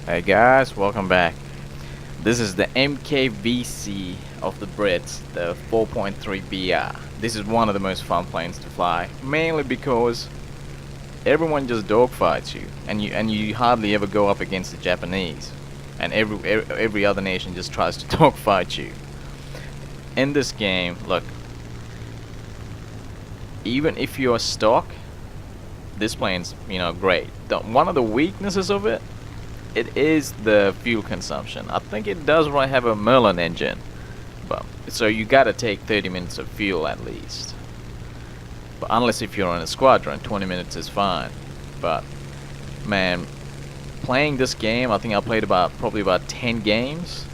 Hey guys, welcome back. This is the MK VC of the Brits, the 4.3 BR. This is one of the most fun planes to fly, mainly because everyone just dogfights you, and you hardly ever go up against the Japanese, and every other nation just tries to dogfight you. In this game, look, even if you're stock, this plane's great. One of the weaknesses of it is the fuel consumption. I think it does have a Merlin engine, but so you gotta take 30 minutes of fuel at least. But unless if you're on a squadron, 20 minutes is fine. But man, playing this game, I think I played probably about 10 games.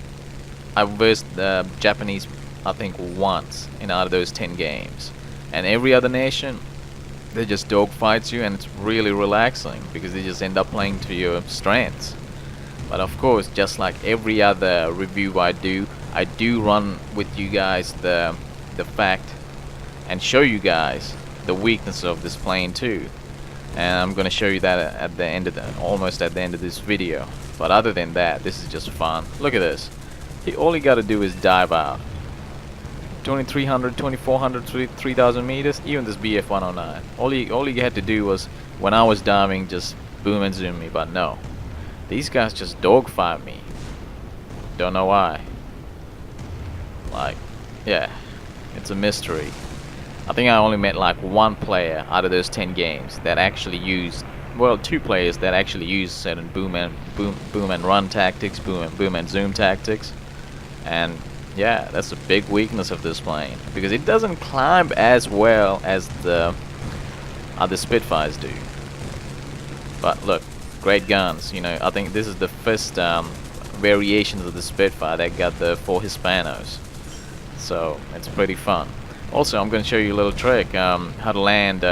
I versed the Japanese, I think, once in out of those 10 games, and every other nation, they just dogfights you, and it's really relaxing because they just end up playing to your strengths. But of course, just like every other review I do run with you guys the fact and show you guys the weakness of this plane too. And I'm gonna show you that at the end of almost at the end of this video. But other than that, this is just fun. Look at this. All you gotta do is dive out. 2300, 2400, 3000 meters. Even this BF-109. All you had to do was, when I was diving, just boom and zoom me. But no. These guys just dogfight me. Don't know why. Like, yeah, it's a mystery. I think I only met like one player out of those 10 games that actually used, well, two players that actually used certain boom and run tactics, boom and zoom tactics, and yeah, that's a big weakness of this plane because it doesn't climb as well as the other Spitfires do. But look. Great guns, I think this is the first variations of the Spitfire that got the 4 Hispanos. So, it's pretty fun. Also, I'm going to show you a little trick, how to land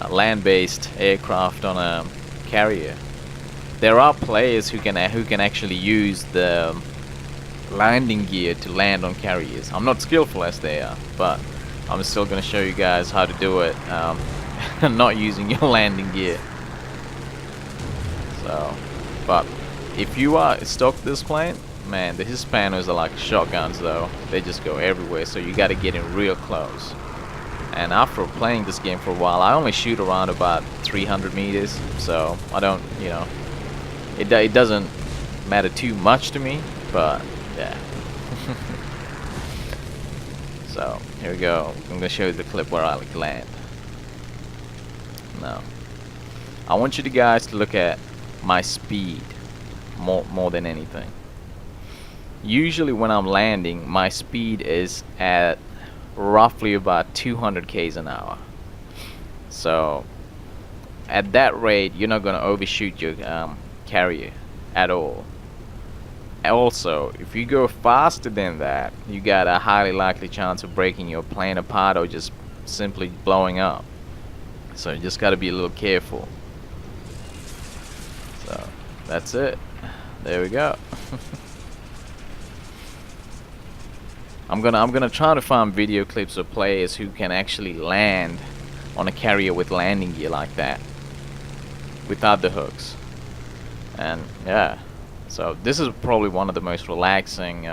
land-based aircraft on a carrier. There are players who can actually use the landing gear to land on carriers. I'm not skillful as they are, but I'm still going to show you guys how to do it, not using your landing gear. So, but if you are stock this plane, man, the Hispanos are like shotguns though. They just go everywhere, so you got to get in real close. And after playing this game for a while, I only shoot around about 300 meters, so I don't, it doesn't matter too much to me, but yeah. So, here we go. I'm going to show you the clip where I land. Now, I want you guys to look at my speed more than anything. Usually when I'm landing, my speed is at roughly about 200 k's an hour. So at that rate, you're not going to overshoot your carrier at all. Also, if you go faster than that, you got a highly likely chance of breaking your plane apart or just simply blowing up. So you just got to be a little careful. So that's it. There we go. I'm gonna try to find video clips of players who can actually land on a carrier with landing gear like that, without the hooks. And yeah, so this is probably one of the most relaxing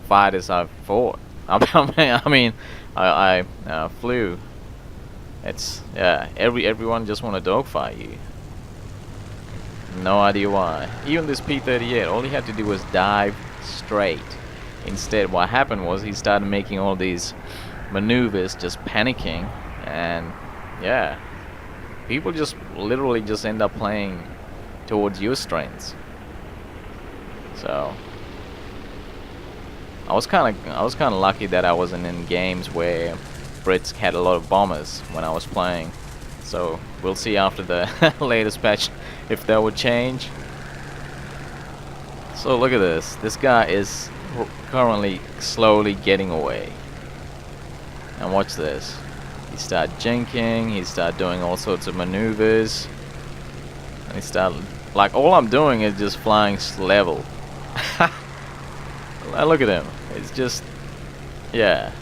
fighters I've fought. I mean, I flew. It's yeah. Everyone just want to dogfight you. No idea why. Even this P-38, all he had to do was dive straight. Instead, what happened was he started making all these maneuvers, just panicking, and yeah, people just literally just end up playing towards your strengths. So I was kind of lucky that I wasn't in games where Brits had a lot of bombers when I was playing. So we'll see after the latest patch if that would change. So look at this. This guy is currently slowly getting away. And watch this. He started jinking. He started doing all sorts of maneuvers. And he started, like, all I'm doing is just flying level. Look at him. It's just, yeah.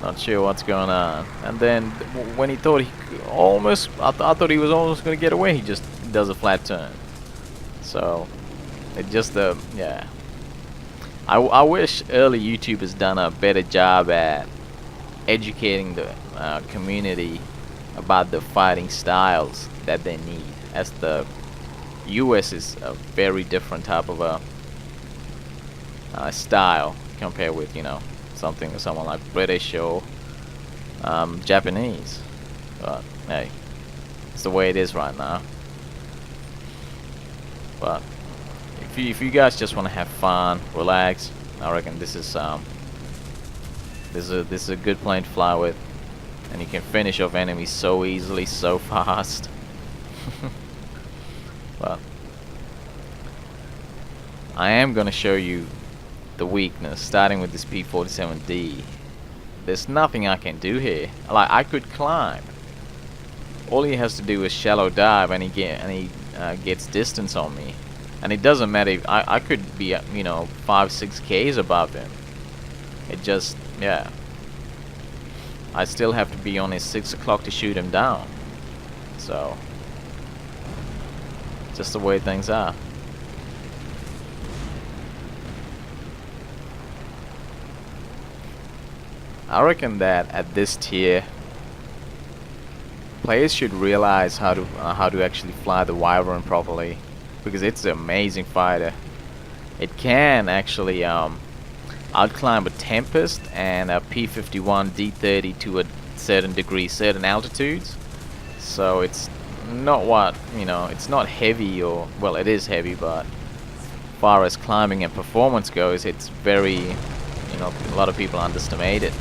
Not sure what's going on. And then when he thought he almost, I thought he was almost going to get away, he just does a flat turn. So it just yeah. I wish early YouTubers done a better job at educating the community about the fighting styles that they need, as the US is a very different type of a style compared with, you know, someone like British or Japanese. But hey, it's the way it is right now. But if you guys just want to have fun, relax, I reckon this is this is a good plane to fly with, and you can finish off enemies so easily, so fast. But I am gonna show you the weakness, starting with this P-47D. There's nothing I can do here. Like, I could climb. All he has to do is shallow dive, and he gets distance on me. And it doesn't matter if I could be, you know, 5-6 Ks above him. It just, yeah. I still have to be on his 6 o'clock to shoot him down. So, just the way things are. I reckon that at this tier, players should realize how to actually fly the Wyvern properly, because it's an amazing fighter. It can actually outclimb a Tempest and a P-51 D-30 to a certain degree, certain altitudes. So it's not what, you know, it's not heavy, or, well, it is heavy, but as far as climbing and performance goes, it's very, you know, a lot of people underestimate it.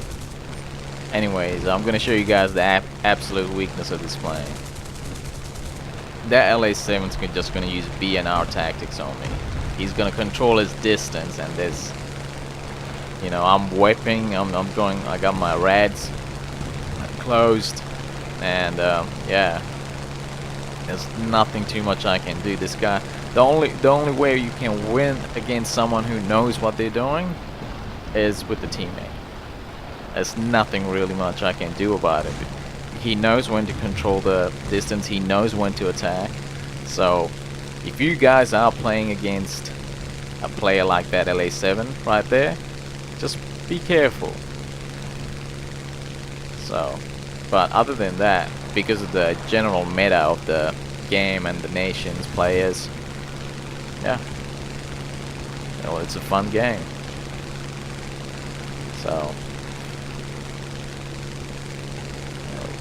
Anyways, I'm gonna show you guys the absolute weakness of this plane. That LA-7's just gonna use B&R tactics on me. He's gonna control his distance, and there's, you know, I'm whipping, I'm going, I got my rads closed, and yeah, there's nothing too much I can do. This guy, the only way you can win against someone who knows what they're doing is with the teammate. There's nothing really much I can do about it. He knows when to control the distance, he knows when to attack. So if you guys are playing against a player like that LA-7 right there, just be careful. So, but other than that, because of the general meta of the game and the nation's players, yeah, you know, it's a fun game. So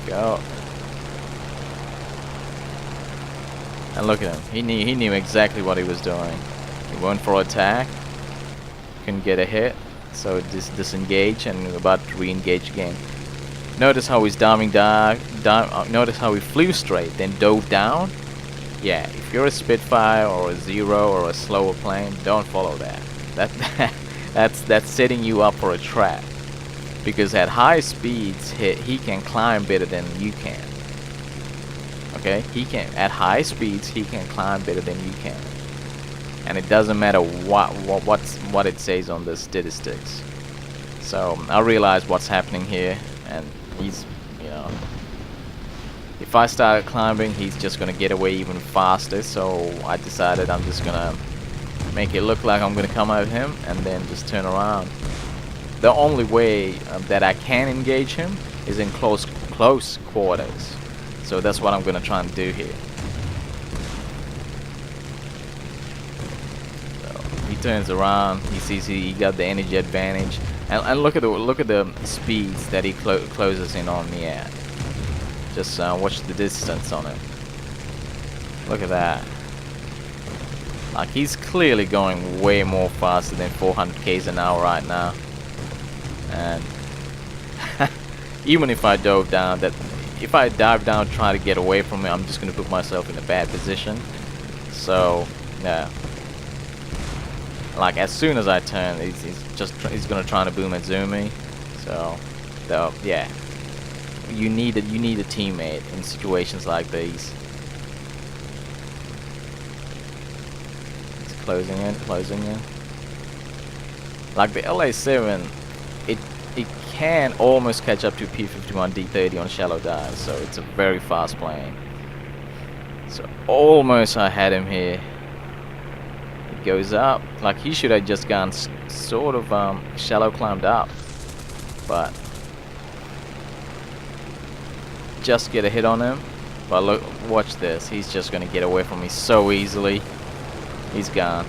go. And look at him. He knew exactly what he was doing. He went for attack. Couldn't get a hit. So disengage and about to re-engage again. Notice how he's diving notice how he flew straight, then dove down. Yeah, if you're a Spitfire or a Zero or a slower plane, don't follow that. That's setting you up for a trap. Because at high speeds, he can climb better than you can. Okay, at high speeds he can climb better than you can, and it doesn't matter what it says on the statistics. So I realize what's happening here, and he's, you know, if I started climbing, he's just gonna get away even faster. So I decided I'm just gonna make it look like I'm gonna come at him and then just turn around. The only way that I can engage him is in close quarters. So that's what I'm gonna try and do here. So he turns around, he sees he got the energy advantage, and look at the speeds that he closes in on me at. Just watch the distance on him. Look at that. Like, he's clearly going way more faster than 400 k's an hour right now. And even if I dove down, if I dive down trying to get away from it, I'm just gonna put myself in a bad position. So yeah, like as soon as I turn, he's gonna try to boom and zoom me. So yeah, you need a teammate in situations like these. It's closing in. Like the LA-7, it can almost catch up to P51 D30 on shallow dives, so it's a very fast plane. So almost I had him here. He goes up, like he should have just gone sort of shallow climbed up, but just get a hit on him. But look, watch this, he's just gonna get away from me so easily. He's gone.